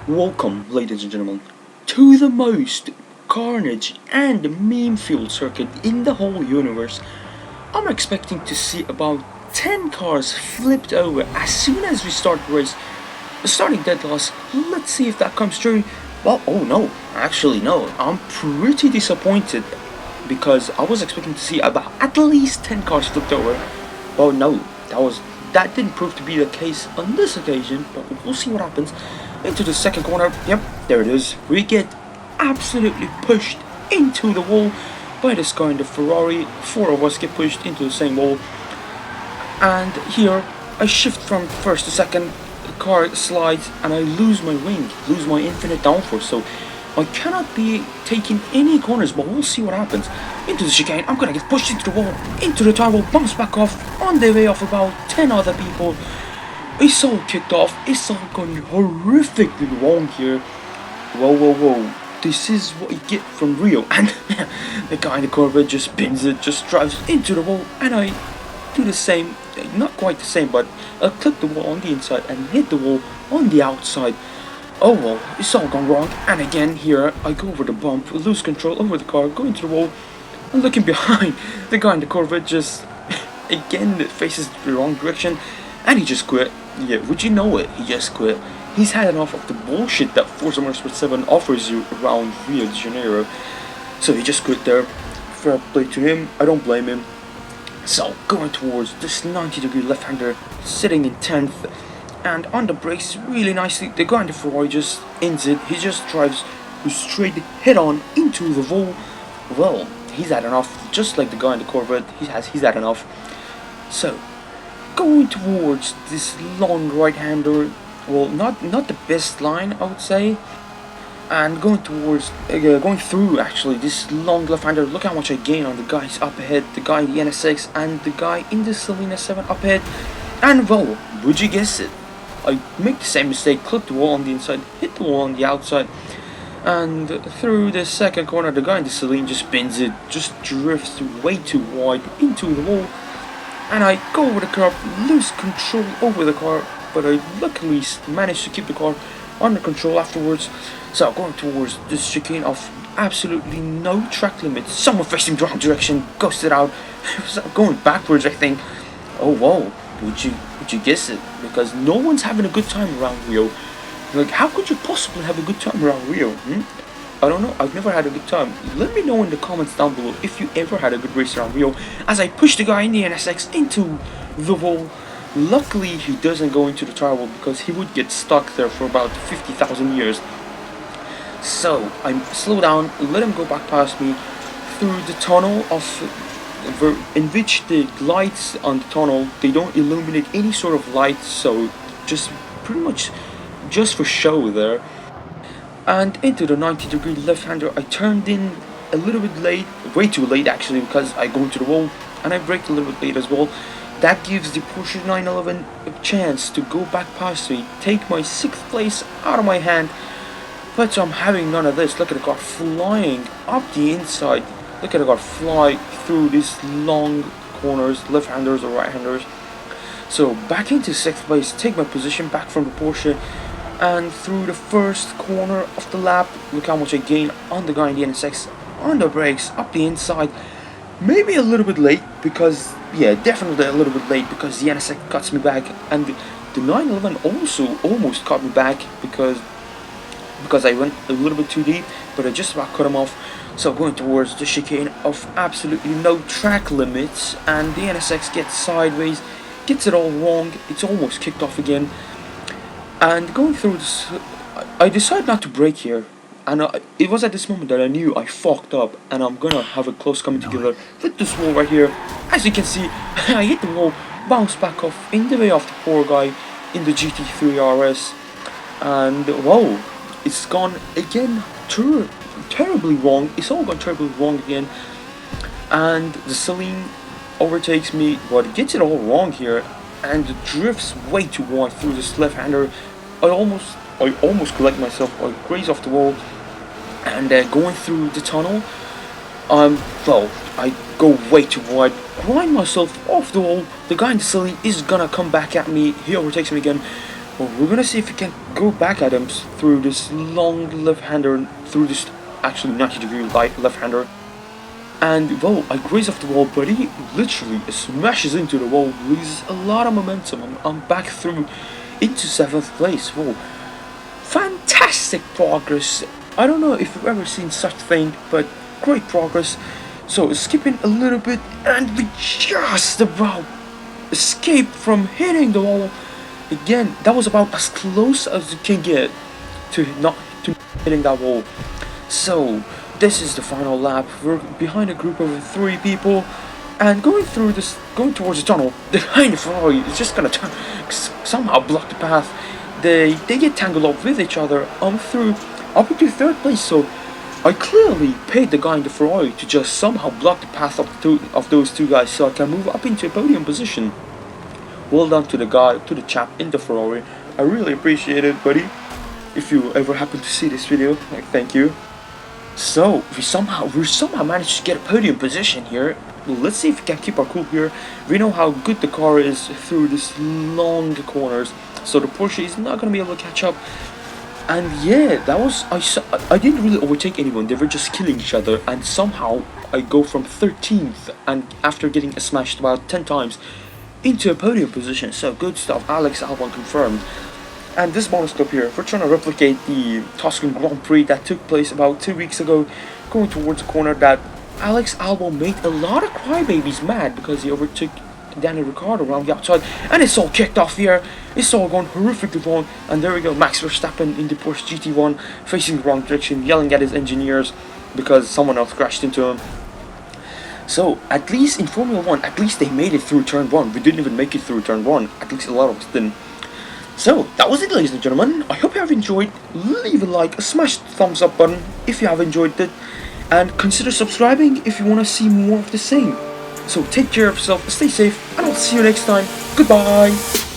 Welcome, ladies and gentlemen, to the most carnage and meme-filled circuit in the whole universe. I'm expecting to see about 10 cars flipped over as soon as we start the race. Starting dead last, let's see if that comes true. Well, oh no, actually no, I'm pretty disappointed because I was expecting to see about at least 10 cars flipped over. Well, no, that didn't prove to be the case on this occasion, but we'll see what happens. Into the second corner, yep, there it is. We get absolutely pushed into the wall by this guy in the Ferrari. Four of us get pushed into the same wall. And here, I shift from first to second, the car slides, and I lose my wing, lose my infinite downforce. So I cannot be taking any corners, but we'll see what happens. Into the chicane, I'm gonna get pushed into the wall, into the tire wall, bounce back off, on the way off about 10 other people. It's all kicked off, it's all gone horrifically wrong here. Whoa. This is what you get from RIO. And the guy in the Corvette just spins it, just drives into the wall, and I do the same, not quite the same, but I clip the wall on the inside and hit the wall on the outside. Oh well, it's all gone wrong, and again here, I go over the bump, lose control over the car, go into the wall, and looking behind, the guy in the Corvette just, again, faces the wrong direction, and he just quit. Yeah, would you know it, he just quit. He's had enough of the bullshit that Forza Motorsport 7 offers you around Rio de Janeiro. So he just quit there. Fair play to him, I don't blame him. So, going towards this 90-degree left-hander, sitting in 10th, and on the brakes really nicely, the guy in the Ferrari just ends it. He just drives straight head-on into the wall. Well, he's had enough, just like the guy in the Corvette, he's had enough. So, going towards this long right-hander, well, not the best line, I would say, and going through actually this long left-hander. Look how much I gain on the guys up ahead, the guy in the NSX and the guy in the Selena 7 up ahead. And well, would you guess it, I make the same mistake, clip the wall on the inside, hit the wall on the outside, and through the second corner, the guy in the Celine just spins it, just drifts way too wide into the wall, and I go over the curb, lose control over the car, but I luckily managed to keep the car under control afterwards. So going towards this chicane of absolutely no track limits, someone facing the wrong direction, ghosted out, going backwards I think. Oh whoa, would you guess it, because no one's having a good time around Rio. Like, how could you possibly have a good time around Rio? I don't know, I've never had a good time. Let me know in the comments down below if you ever had a good race around Rio, as I push the guy in the NSX into the wall. Luckily he doesn't go into the tire wall, because he would get stuck there for about 50,000 years. So I slow down, let him go back past me through the tunnel in which the lights on the tunnel, they don't illuminate any sort of lights, so just pretty much just for show there. And into the 90-degree left-hander, I turned in a little bit late, way too late actually, because I go into the wall and I braked a little bit late as well. That gives the Porsche 911 a chance to go back past me, take my 6th place out of my hand, but I'm having none of this. Look at the car flying up the inside, look at the car fly through these long corners, left-handers or right-handers. So back into 6th place, take my position back from the Porsche, and through the first corner of the lap, look how much I gain on the guy in the NSX, on the brakes, up the inside. Maybe a little bit late, because, yeah, definitely a little bit late, because the NSX cuts me back, and the 911 also almost cut me back, because I went a little bit too deep, but I just about cut him off. So going towards the chicane of absolutely no track limits, and the NSX gets sideways, gets it all wrong, it's almost kicked off again. And going through this, I decided not to brake here, and it was at this moment that I knew I fucked up, and I'm gonna have a close coming together with this wall right here. As you can see, I hit the wall, bounce back off in the way of the poor guy in the GT3 RS, and whoa, it's gone again terribly wrong. It's all gone terribly wrong again, and the Celine overtakes me, but gets it all wrong here, and drifts way too wide through this left-hander. I almost collect myself. I graze off the wall, and going through the tunnel, well, I go way too wide, grind myself off the wall. The guy in the Celine is gonna come back at me. He overtakes me again, Well, we're gonna see if we can go back at him through this long left-hander, through this actually 90-degree left-hander. And, well, I graze off the wall, but he literally smashes into the wall, loses a lot of momentum. I'm back through into 7th place. Whoa, fantastic progress. I don't know if you've ever seen such thing, but great progress. So, skipping a little bit, and we just about escaped from hitting the wall. Again, that was about as close as you can get to not to hitting that wall. So, this is the final lap. We're behind a group of 3 people, and going towards the tunnel. Behind the Ferrari is just gonna somehow block the path. They get tangled up with each other. I'm through up into 3rd place. So I clearly paid the guy in the Ferrari to just somehow block the path of those two guys, so I can move up into a podium position. Well done to the chap in the Ferrari. I really appreciate it, buddy. If you ever happen to see this video, thank you. So we somehow managed to get a podium position here. Well, let's see if we can keep our cool here. We know how good the car is through these long corners, so the Porsche is not gonna be able to catch up. And yeah, that was I didn't really overtake anyone. They were just killing each other, and somehow I go from 13th, and after getting smashed about 10 times, into a podium position. So good stuff. Alex Albon confirmed. And this bonus clip here, we're trying to replicate the Tuscan Grand Prix that took place about 2 weeks ago, going towards a corner that Alex Albon made a lot of crybabies mad because he overtook Daniel Ricciardo around the outside, and it's all kicked off here. It's all gone horrifically wrong, and there we go, Max Verstappen in the Porsche GT1 facing the wrong direction, yelling at his engineers because someone else crashed into him. So, at least in Formula 1, at least they made it through turn 1. We didn't even make it through turn 1, at least a lot of us didn't. So, that was it, ladies and gentlemen. I hope you have enjoyed. Leave a like, smash the thumbs up button if you have enjoyed it, and consider subscribing if you want to see more of the same. So take care of yourself, stay safe, and I'll see you next time. Goodbye!